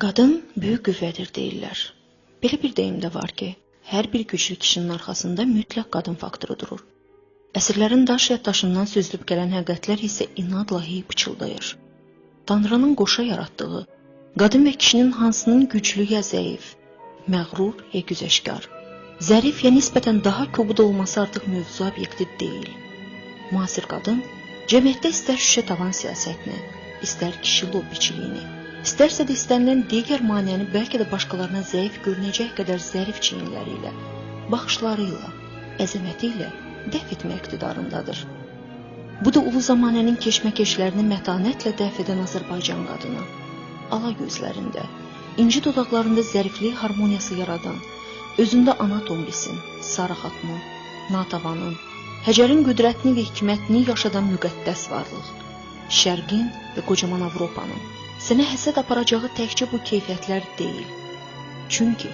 Qadın böyük qüvvədir deyirlər. Belə bir deyim də var ki, hər bir güclü kişinin arxasında mütləq qadın faktoru durur. Əsrlərin daş daşından süzülüb gələn həqiqətlər isə inadla hey pıçıldayır. Tanrının qoşa yaratdığı, qadın və kişinin hansının güclü ya zəif, məğrur ya güzəşkar, zərif ya nisbətən daha kobud olması artıq mövzu obyekti deyil. Müasir qadın cəmiyyətdə istər şüşə tavan siyasətini, istər kişi lobbiçiliyini, İstərsə də istənilən digər maneəni bəlkə də başqalarına zəif görünəcək qədər zərif çiyinləri ilə, baxışları ilə, əzəməti ilə dəf etmək iqtidarındadır. Bu da ulu zamanənin keşməkeşlərini mətanətlə dəf edən Azərbaycan qadını. Ala gözlərində, inci dodaqlarında zəriflik harmoniyası yaradan, özündə ana tombisin, sarı xatmın, natavanın, həcərin qüdrətini və hikmətini yaşadan müqəddəs varlıq, şərqin və qocaman Avropanın. Sənə həsəd aparacağı təkcə bu keyfiyyətlər deyil. Çünki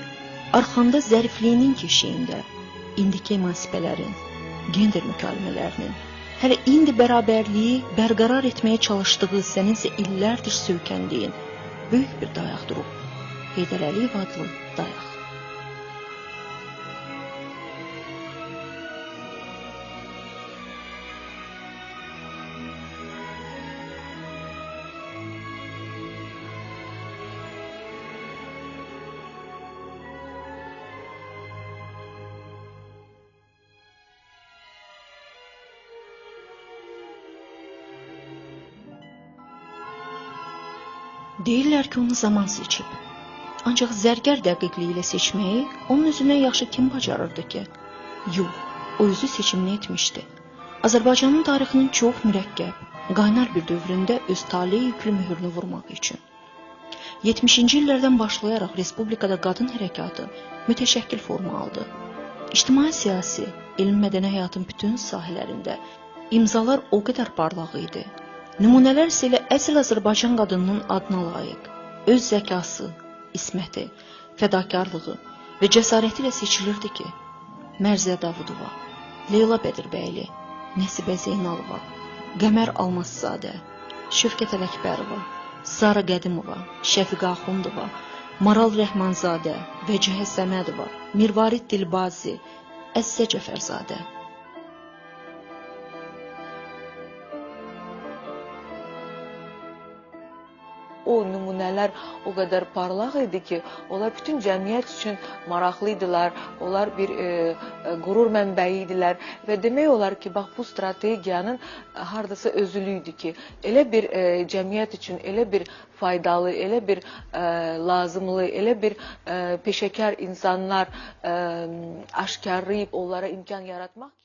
arxanda zərifliyinin keşiyində, indiki emansipələrin, gender mükalimələrinin, hələ indi bərabərliyi bərqərar etməyə çalışdığı səninsə illərdir söykəndiyin böyük bir dayaq durub. Heydər Əliyev adlı dayaq. Deyirlər ki, onu zaman seçib. Ancaq zərgər dəqiqliyi ilə seçməyi onun özündən yaxşı kim bacarırdı ki? Yox, o özü seçimini etmişdi. Azərbaycanın tarixinin çox mürəkkəb, qaynar bir dövründə öz taleyi yüklü mühürünü vurmaq üçün. 70-ci illərdən başlayaraq Respublikada qadın hərəkatı mütəşəkkil forma aldı. İctimai-siyasi, elm-mədəni həyatın bütün sahələrində imzalar o qədər parlaq idi. Nümunələr isə elə əsl Azərbaycan qadınının adına layiq, öz zəkası, isməti, fədakarlığı və cəsarəti ilə seçilirdi ki, Mərzə Davudova, Leyla Bədirbəyli, Nəsibə Zeynalova, Qəmər Almazzadə, Şövkət Ələkbərova, Sara Qədimova, Şəfiqə Axundova, Maral Rəhmanzadə, Vəcihə Səmədova, Mirvarid Dilbazi, Əzzə Cəfərzadə. O nümunələr o qədər parlaq idi ki, onlar bütün cəmiyyət üçün maraqlı idilər, onlar bir qürur mənbəyi idilər və demək olar ki, bax bu strategiyanın hardasa özülü idi ki, elə bir cəmiyyət üçün elə bir faydalı, elə bir lazımlı, elə bir peşəkar insanlar aşkarlayıb onlara imkan yaratmaq ki,